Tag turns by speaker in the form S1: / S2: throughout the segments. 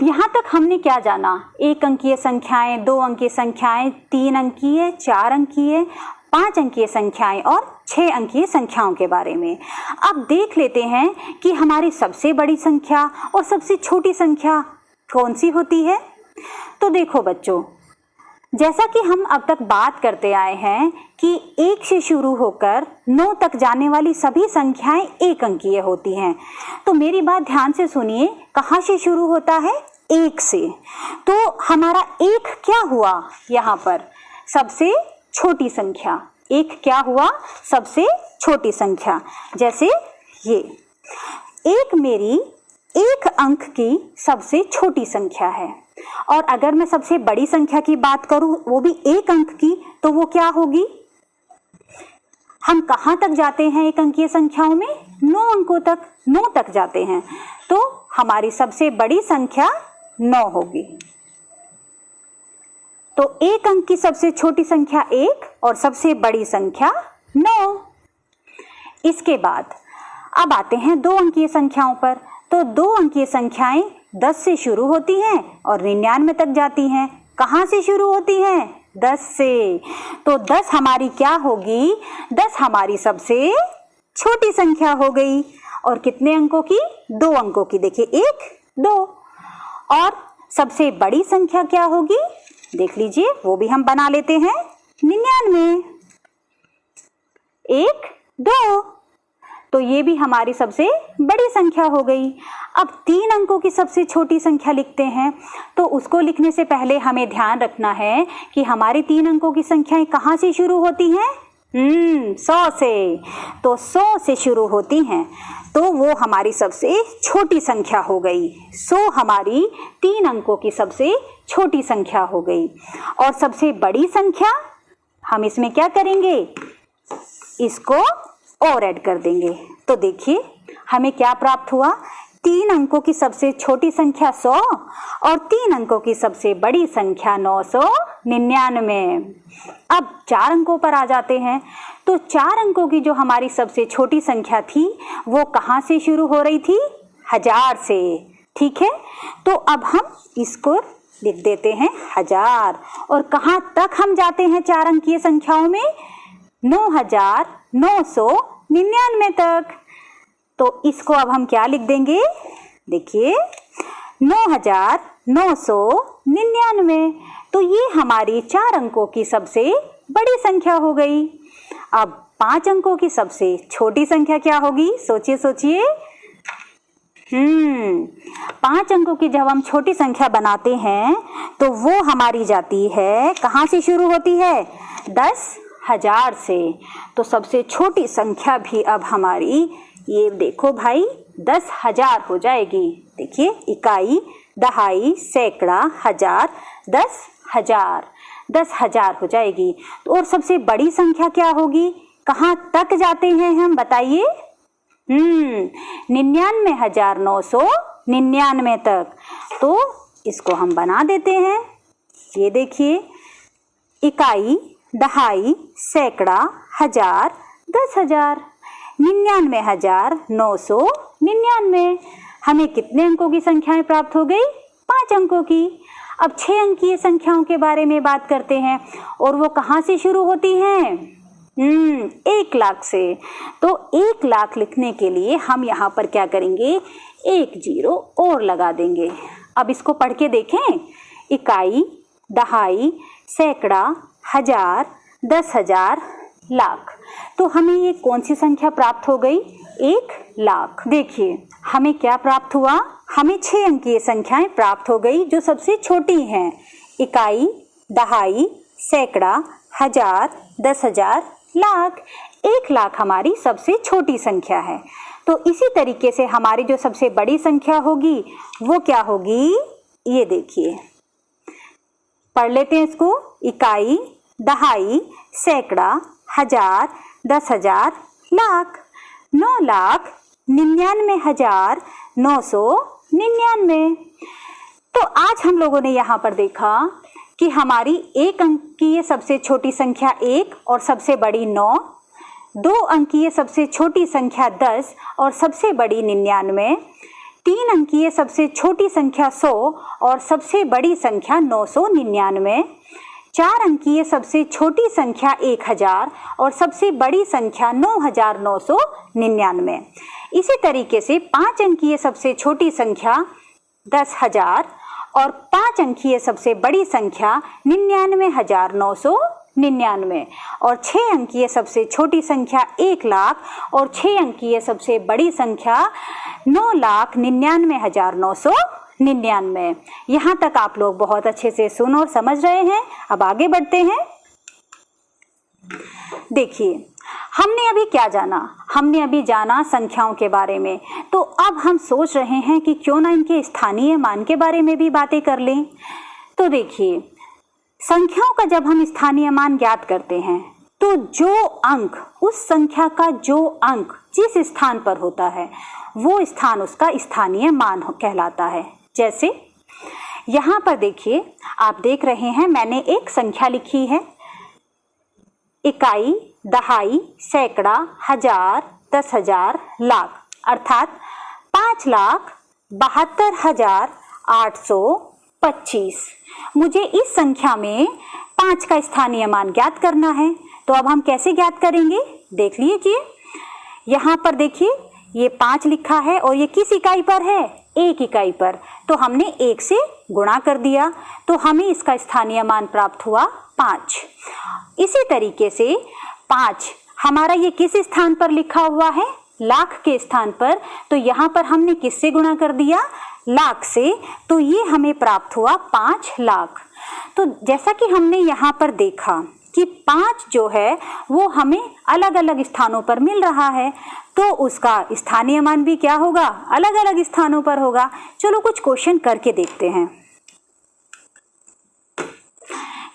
S1: यहाँ तक हमने क्या जाना? 1 अंकीय संख्याएं, 2 अंकीय संख्याएं, 3 अंकीय, 4 अंकीय, 5 अंकीय संख्याएं और 6 अंकीय संख्याओं के बारे में। अब देख लेते हैं कि हमारी सबसे बड़ी संख्या और सबसे छोटी संख्या कौन सी होती है। तो देखो बच्चों, जैसा कि हम अब तक बात करते आए हैं कि 1 से शुरू होकर 9 तक जाने वाली सभी संख्याएं 1 अंकीय होती हैं। तो मेरी बात ध्यान से सुनिए, कहाँ से शुरू होता है? 1 से। तो हमारा 1 क्या हुआ? यहाँ पर सबसे छोटी संख्या। 1 क्या हुआ? सबसे छोटी संख्या। जैसे ये 1 मेरी 1 अंक की सबसे छोटी संख्या है। और अगर मैं सबसे बड़ी संख्या की बात करूं, वो भी 1 अंक की, तो वो क्या होगी? हम कहां तक जाते हैं 1 अंकीय संख्याओं में? 9 अंकों तक, 9 तक जाते हैं। तो हमारी सबसे बड़ी संख्या 9 होगी। तो 1 अंक की सबसे छोटी संख्या 1 और सबसे बड़ी संख्या 9। इसके बाद अब आते हैं 2 अंकीय संख्याओं पर। तो 2 अंकीय संख्याएं 10 से शुरू होती हैं और 99 तक जाती हैं। कहाँ से शुरू होती हैं? 10 से। तो 10 हमारी क्या होगी? 10 हमारी सबसे छोटी संख्या हो गई। और कितने अंकों की? 2 अंकों की। देखिए 1, 2। और सबसे बड़ी संख्या क्या होगी? देख लीजिए, वो भी हम बना लेते हैं, 99। 1, 2। तो ये भी हमारी सबसे बड़ी संख्या हो गई। अब 3 अंकों की सबसे छोटी संख्या लिखते हैं। तो उसको लिखने से पहले हमें ध्यान रखना है कि हमारी 3 अंकों की संख्याएं कहाँ से शुरू होती हैं? 100 से। तो 100 से शुरू होती हैं, तो वो हमारी सबसे छोटी संख्या हो गई। 100 हमारी 3 अंकों की सबसे छोटी संख्या हो गई। और सबसे बड़ी संख्या, हम इसमें क्या करेंगे? इसको और ऐड कर देंगे। तो देखिए हमें क्या प्राप्त हुआ? 3 अंकों की सबसे छोटी संख्या 100 और 3 अंकों की सबसे बड़ी संख्या 999। अब 4 अंकों पर आ जाते हैं। तो 4 अंकों की जो हमारी सबसे छोटी संख्या थी, वो कहाँ से शुरू हो रही थी? 1000 से। ठीक है, तो अब हम इसको लिख देते हैं 1000। और कहाँ तक हम जाते हैं 4 अंकीय संख्याओं में? 9999 तक। तो इसको अब हम क्या लिख देंगे? देखिए 9999। तो ये हमारी 4 अंकों की सबसे बड़ी संख्या हो गई। अब 5 अंकों की सबसे छोटी संख्या क्या होगी? सोचिए सोचिए। 5 अंकों की जब हम छोटी संख्या बनाते हैं, तो वो हमारी जाती है, कहाँ से शुरू होती है? 10,000 से। तो सबसे छोटी संख्या भी अब हमारी, ये देखो भाई, 10,000 हो जाएगी। देखिए, इकाई, दहाई, सैकड़ा, हजार, 10,000, 10,000 हो जाएगी। और सबसे बड़ी संख्या क्या होगी? कहाँ तक जाते हैं हम, बताइए? 99,999 तक। तो इसको हम बना देते हैं। ये देखिए, इकाई, दहाई, सैकड़ा, हजार, 10,000, 99,999। हमें कितने अंकों की संख्याएं प्राप्त हो गई? 5 अंकों की। अब 6 अंकीय संख्याओं के बारे में बात करते हैं, और वो कहाँ से शुरू होती हैं? 1 लाख से। तो 1 लाख लिखने के लिए हम यहाँ पर क्या करेंगे? 1 0 और लगा देंगे। अब इसको पढ़ के देखें। इकाई, दहाई, सैकड़ा, हजार, 10,000, लाख। तो हमें ये कौन सी संख्या प्राप्त हो गई? 1 लाख। देखिए हमें क्या प्राप्त हुआ? हमें 6 अंकीय संख्याएं प्राप्त हो गई, जो सबसे छोटी हैं। इकाई, दहाई, सैकड़ा, हजार, 10,000, लाख। 1 लाख हमारी सबसे छोटी संख्या है। तो इसी तरीके से हमारी जो सबसे बड़ी संख्या होगी, वो क्या होगी? ये देखिए, पढ़ लेते हैं इसको। इकाई, दहाई, सैकड़ा, हजार, 10,000, लाख। 9,99,999। तो आज हम लोगों ने यहाँ पर देखा कि हमारी 1 अंकीय सबसे छोटी संख्या 1 और सबसे बड़ी 9, 2 अंकीय सबसे छोटी संख्या 10 और सबसे बड़ी 99, 3 अंकीय सबसे छोटी संख्या 100 और सबसे बड़ी संख्या 999। 4 अंकीय सबसे छोटी संख्या 1000 और सबसे बड़ी संख्या 9999। इसी तरीके से 5 अंकीय सबसे छोटी संख्या 10,000 और 5 अंकीय सबसे बड़ी संख्या 99,999 और 6 अंकीय सबसे छोटी संख्या 1 लाख और 6 अंकीय सबसे बड़ी संख्या 9,99,999। यहाँ तक आप लोग बहुत अच्छे से सुन और समझ रहे हैं। अब आगे बढ़ते हैं। देखिए, हमने अभी क्या जाना? हमने अभी जाना संख्याओं के बारे में। तो अब हम सोच रहे हैं कि क्यों ना इनके स्थानीय मान के बारे में भी बातें कर लें। तो देखिए, संख्याओं का जब हम स्थानीय मान ज्ञात करते हैं तो जो अंक, उस संख्या का जो अंक जिस स्थान पर होता है वो स्थान उसका स्थानीय मान कहलाता है। जैसे यहाँ पर देखिए, आप देख रहे हैं मैंने एक संख्या लिखी है, इकाई, दहाई, सैकड़ा, हजार, 10,000, लाख, अर्थात 5,72,825। मुझे इस संख्या में 5 का स्थानीय मान ज्ञात करना है। तो अब हम कैसे ज्ञात करेंगे? देख लीजिए, यहाँ पर देखिए ये 5 लिखा है और ये किस इकाई पर है? 1 इकाई पर। तो हमने 1 से गुणा कर दिया तो हमें इसका स्थानीय मान प्राप्त हुआ 5। इसी तरीके से 5 हमारा ये किस स्थान पर लिखा हुआ है? लाख के स्थान पर। तो यहाँ पर हमने किससे गुणा कर दिया? लाख से। तो ये हमें प्राप्त हुआ 5 लाख। तो जैसा कि हमने यहाँ पर देखा कि 5 जो है वो हमें अलग अलग स्थानों पर मिल रहा है, तो उसका स्थानीय मान भी क्या होगा? अलग अलग स्थानों पर होगा। चलो कुछ क्वेश्चन करके देखते हैं।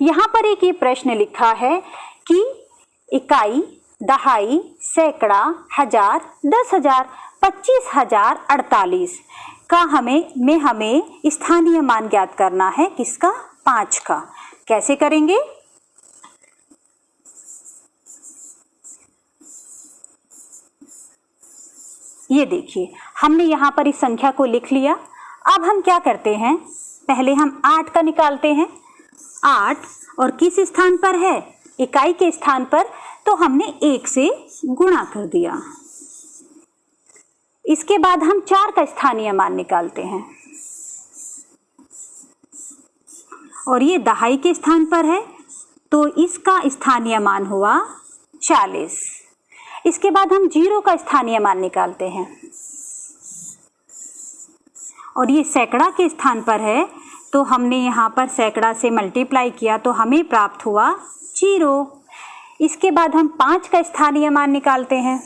S1: यहाँ पर एक ये प्रश्न लिखा है कि इकाई, दहाई, सैकड़ा, हजार, 10,000, 25,048 का हमें स्थानीय मान ज्ञात करना है। किसका? 5 का। कैसे करेंगे? ये देखिए, हमने यहाँ पर इस संख्या को लिख लिया। अब हम क्या करते हैं? पहले हम 8 का निकालते हैं। 8 और किस स्थान पर है? इकाई के स्थान पर। तो हमने 1 से गुणा कर दिया। इसके बाद हम 4 का स्थानीय मान निकालते हैं और ये दहाई के स्थान पर है तो इसका स्थानीय मान हुआ 40। इसके बाद हम 0 का स्थानीय मान निकालते हैं और ये सैकड़ा के स्थान पर है तो हमने यहाँ पर सैकड़ा से मल्टीप्लाई किया तो हमें प्राप्त हुआ 0। इसके बाद हम 5 का स्थानीय मान निकालते हैं।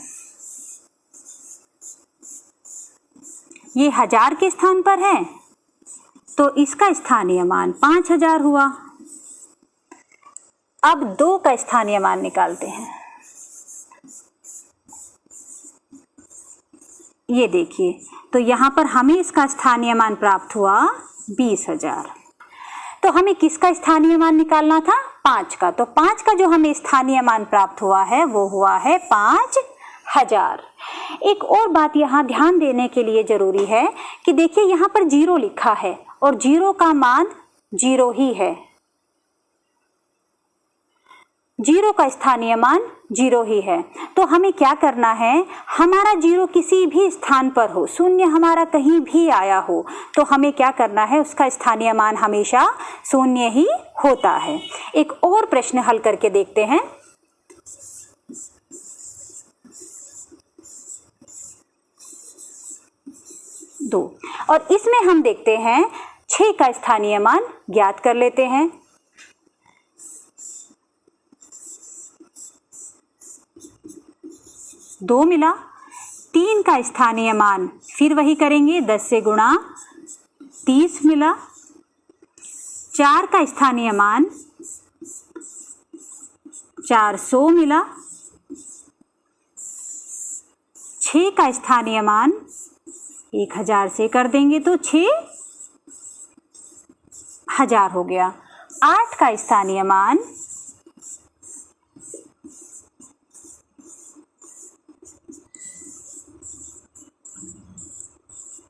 S1: ये हजार के स्थान पर है तो इसका स्थानीय मान 5,000 हुआ। अब 2 का स्थानीय मान निकालते हैं। ये देखिए, तो यहाँ पर हमें इसका स्थानीय मान प्राप्त हुआ 20,000। तो हमें किसका स्थानीय मान निकालना था? 5 का। तो 5 का जो हमें स्थानीय मान प्राप्त हुआ है वो हुआ है 5,000। एक और बात यहाँ ध्यान देने के लिए जरूरी है कि देखिए यहाँ पर 0 लिखा है और 0 का मान 0 ही है। 0 का स्थानीय मान 0 ही है। तो हमें क्या करना है? हमारा 0 किसी भी स्थान पर हो, शून्य हमारा कहीं भी आया हो, तो हमें क्या करना है? उसका स्थानीय मान हमेशा शून्य ही होता है। एक और प्रश्न हल करके देखते हैं। दो, और इसमें हम देखते हैं 6 का स्थानीय मान ज्ञात कर लेते हैं। दो मिला। 3 का स्थानीय मान फिर वही करेंगे, 10 से गुणा, 30 मिला। 4 का स्थानीय मान 400 मिला। 6 का स्थानीय मान 1000 से कर देंगे तो 6,000 हो गया। 8 का स्थानीय मान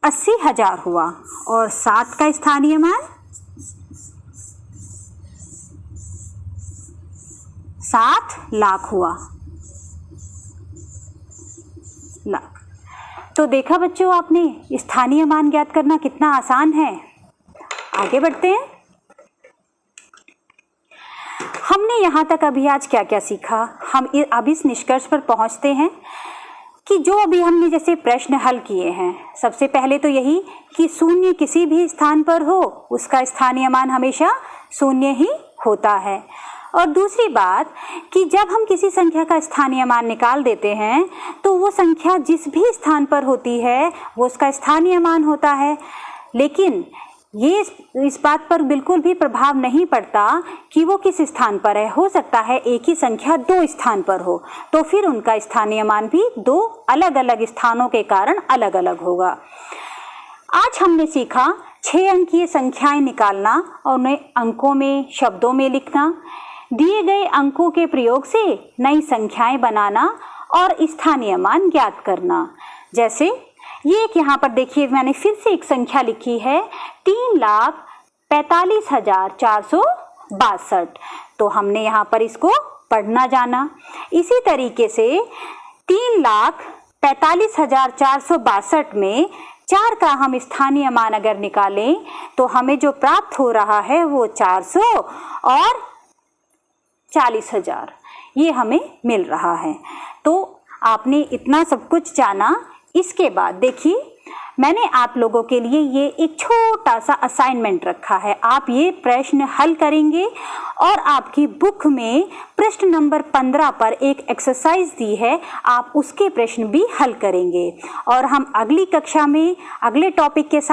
S1: 80,000 हुआ और 7 का स्थानीय मान 7 लाख हुआ। लाख। तो देखा बच्चों आपने, स्थानीय मान ज्ञात करना कितना आसान है। आगे बढ़ते हैं। हमने यहाँ तक अभी आज क्या क्या सीखा, हम अब इस निष्कर्ष पर पहुँचते हैं कि जो अभी हमने जैसे प्रश्न हल किए हैं, सबसे पहले तो यही कि शून्य किसी भी स्थान पर हो उसका स्थानीय मान हमेशा शून्य ही होता है। और दूसरी बात कि जब हम किसी संख्या का स्थानीय मान निकाल देते हैं तो वो संख्या जिस भी स्थान पर होती है वो उसका स्थानीय मान होता है, लेकिन ये इस बात पर बिल्कुल भी प्रभाव नहीं पड़ता कि वो किस स्थान पर है। हो सकता है एक ही संख्या 2 स्थान पर हो तो फिर उनका स्थानीय मान भी 2 अलग अलग स्थानों के कारण अलग अलग होगा। आज हमने सीखा 6 अंकीय संख्याएं निकालना और उन्हें अंकों में, शब्दों में लिखना, दिए गए अंकों के प्रयोग से नई संख्याएं बनाना और स्थानीय मान ज्ञात करना। जैसे ये एक यहाँ पर देखिए मैंने फिर से एक संख्या लिखी है 3,45,462। तो हमने यहाँ पर इसको पढ़ना जाना। इसी तरीके से 3,45,462 में 4 का हम स्थानीय मान अगर निकालें तो हमें जो प्राप्त हो रहा है वो 400 और 40,000 ये हमें मिल रहा है। तो आपने इतना सब कुछ जाना। इसके बाद देखिए मैंने आप लोगों के लिए ये एक छोटा सा असाइनमेंट रखा है। आप ये प्रश्न हल करेंगे और आपकी बुक में प्रश्न नंबर 15 पर एक एक्सरसाइज दी है, आप उसके प्रश्न भी हल करेंगे और हम अगली कक्षा में अगले टॉपिक के साथ